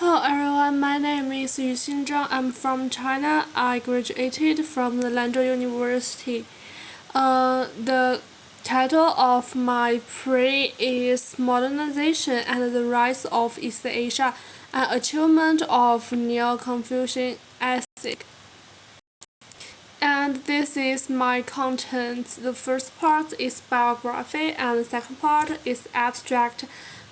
Hello everyone, my name is Yuxin Zhang. I'm from China. I graduated from the Lanzhou University. The title of my pre is Modernization and the Rise of East Asia, an achievement of Neo-Confucian ethic. And this is my content. The first part is biography, and the second part is abstract.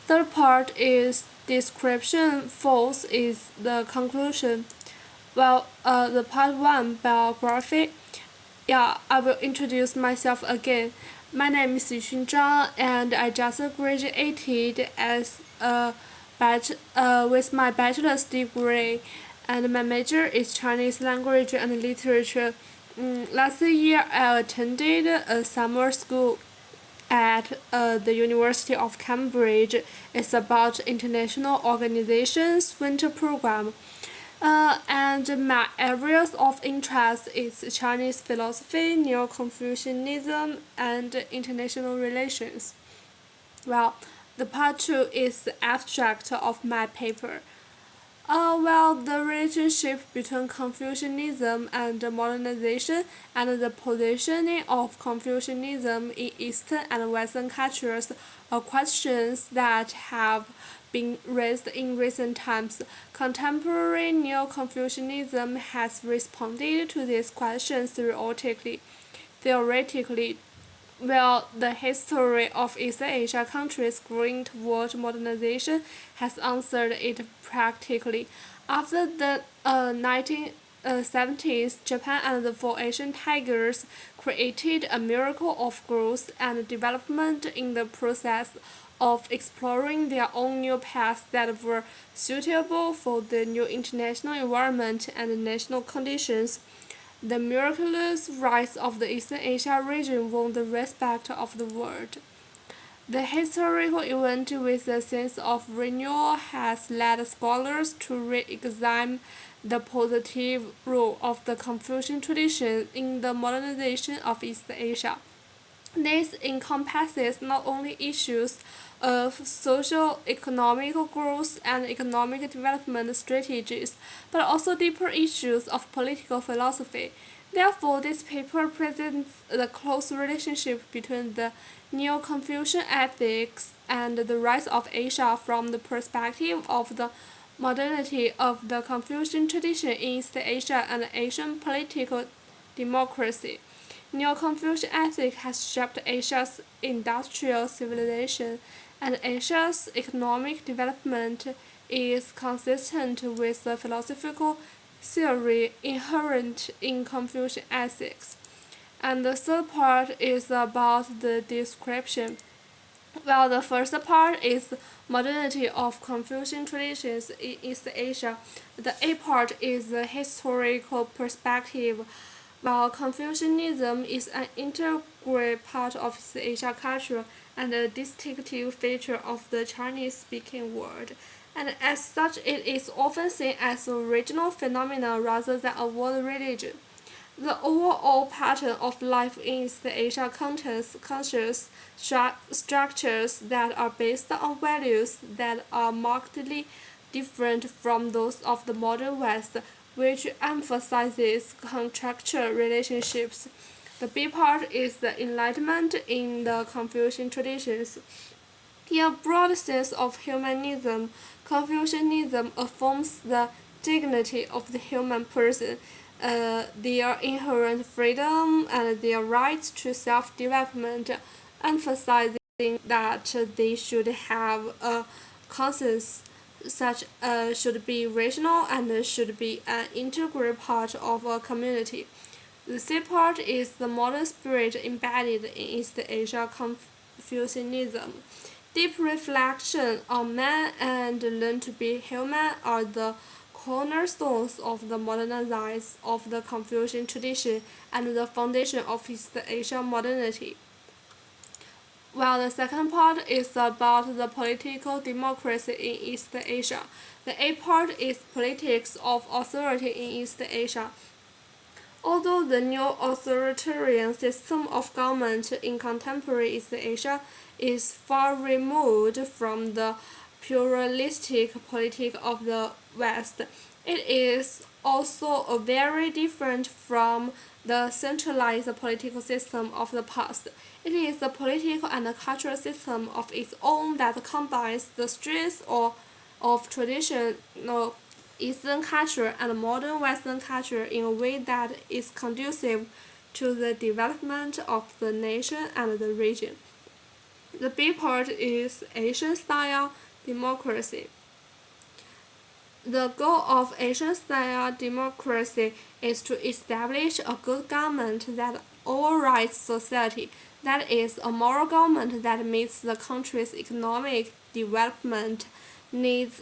Third part is description. Fourth is the conclusion. The part one biography. I will introduce myself again. My name is Yuxin Zhang, and I just graduated with my bachelor's degree, and my major is Chinese language and literature. Last year, I attended a summer school at the University of Cambridge. It's about international organizations winter program. And my areas of interest is Chinese philosophy, Neo-Confucianism, and international relations. The part two is the abstract of my paper. The relationship between Confucianism and modernization and the positioning of Confucianism in Eastern and Western cultures are questions that have been raised in recent times. Contemporary Neo-Confucianism has responded to these questions theoretically. The history of East Asia countries growing toward modernization has answered it practically. After the 1970s, Japan and the Four Asian Tigers created a miracle of growth and development in the process of exploring their own new paths that were suitable for the new international environment and national conditions. The miraculous rise of the Eastern Asia region won the respect of the world. The historical event with a sense of renewal has led scholars to re-examine the positive role of the Confucian tradition in the modernization of East Asia. This encompasses not only issues of social economic growth and economic development strategies, but also deeper issues of political philosophy. Therefore, this paper presents the close relationship between the Neo-Confucian ethics and the rise of Asia from the perspective of the modernity of the Confucian tradition in East Asia and Asian political democracy. Neo-Confucian ethics has shaped Asia's industrial civilization, and Asia's economic development is consistent with the philosophical theory inherent in Confucian ethics. And the third part is about the description. The first part is modernity of Confucian traditions in East Asia. The A part is the historical perspective. While Confucianism is an integral part of East Asia culture and a distinctive feature of the Chinese-speaking world, and as such it is often seen as a regional phenomenon rather than a world religion. The overall pattern of life in East Asia contains conscious structures that are based on values that are markedly different from those of the modern West, which emphasizes contractual relationships. The B part is the enlightenment in the Confucian traditions. In a broad sense of humanism, Confucianism affirms the dignity of the human person, their inherent freedom, and their right to self-development, emphasizing that they should have a conscience such should be rational and should be an integral part of a community. The C part is the modern spirit embedded in East Asia Confucianism. Deep reflection on man and learn to be human are the cornerstones of the modernization of the Confucian tradition and the foundation of East Asian modernity. The second part is about the political democracy in East Asia. The A part is politics of authority in East Asia. Although the new authoritarian system of government in contemporary East Asia is far removed from the pluralistic politics of the West. It is also very different from the centralized political system of the past. It is a political and a cultural system of its own that combines the strengths of traditional Eastern culture and modern Western culture in a way that is conducive to the development of the nation and the region. The B part is Asian-style democracy. The goal of Asian-style democracy is to establish a good government that overrides society, that is, a moral government that meets the country's economic development needs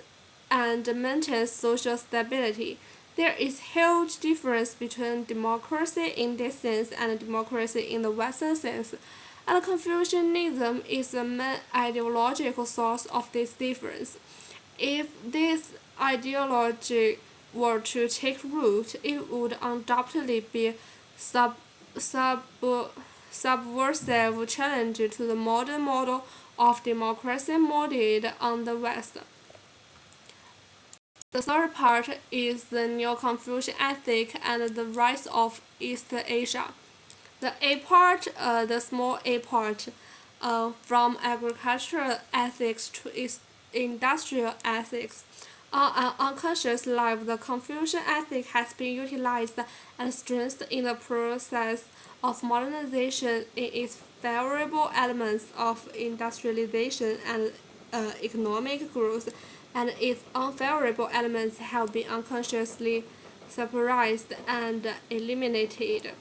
and maintains social stability. There is huge difference between democracy in this sense and democracy in the Western sense, and Confucianism is the main ideological source of this difference. If this ideology were to take root, it would undoubtedly be sub, sub, subversive challenge to the modern model of democracy modeled on the West. The third part is the Neo-Confucian ethic and the rise of East Asia. The A part, the small A part, from agricultural ethics to industrial ethics. On an unconscious level, the Confucian ethic has been utilized and strengthened in the process of modernization in its favorable elements of industrialization and economic growth, and its unfavorable elements have been unconsciously suppressed and eliminated.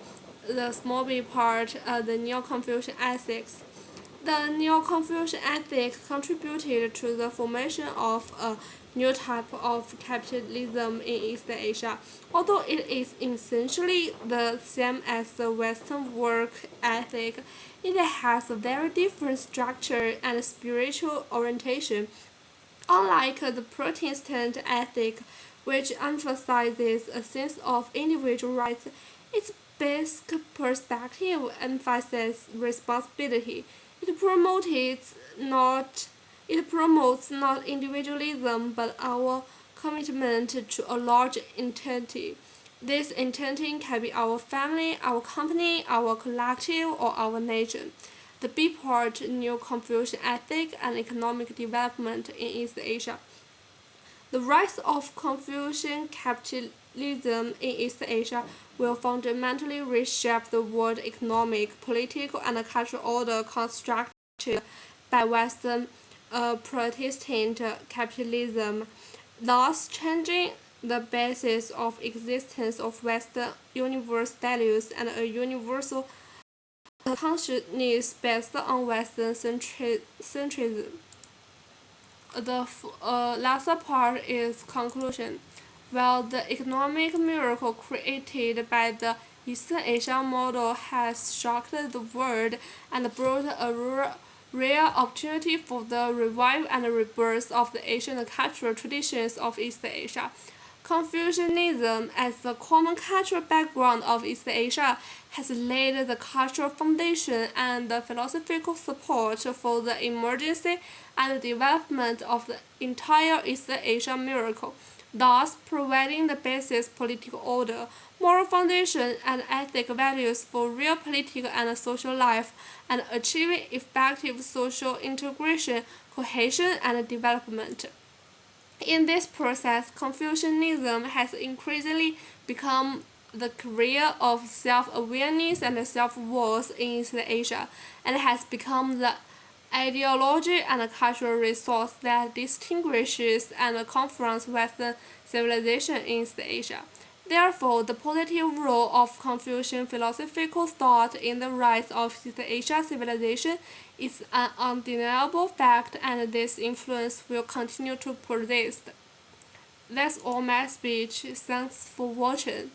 The small b part, the Neo-Confucian ethics. The Neo-Confucian ethics contributed to the formation of a new type of capitalism in East Asia. Although it is essentially the same as the Western work ethic, it has a very different structure and spiritual orientation. Unlike the Protestant ethic, which emphasizes a sense of individual rights, its basic perspective emphasizes responsibility. It promotes not individualism but our commitment to a large entity. This entity can be our family, our company, our collective, or our nation. The B part, Neo-Confucian ethic and economic development in East Asia. The rise of Confucian capitalism in East Asia will fundamentally reshape the world economic, political, and cultural order constructed by Western Protestant capitalism, thus changing the basis of existence of Western universal values and a universal consciousness based on Western centrism. The last part is conclusion. While the economic miracle created by the Eastern Asia model has shocked the world and brought a rare opportunity for the revival and rebirth of the Asian cultural traditions of East Asia, Confucianism, as the common cultural background of East Asia, has laid the cultural foundation and the philosophical support for the emergence and development of the entire East Asia miracle, thus providing the basis political order, moral foundation, and ethic values for real political and social life, and achieving effective social integration, cohesion, and development. In this process, Confucianism has increasingly become the career of self-awareness and self-worth in East Asia, and has become the ideology and cultural resource that distinguishes and confronts Western civilization in East Asia. Therefore, the positive role of Confucian philosophical thought in the rise of East Asia civilization is an undeniable fact, and this influence will continue to persist. That's all my speech. Thanks for watching.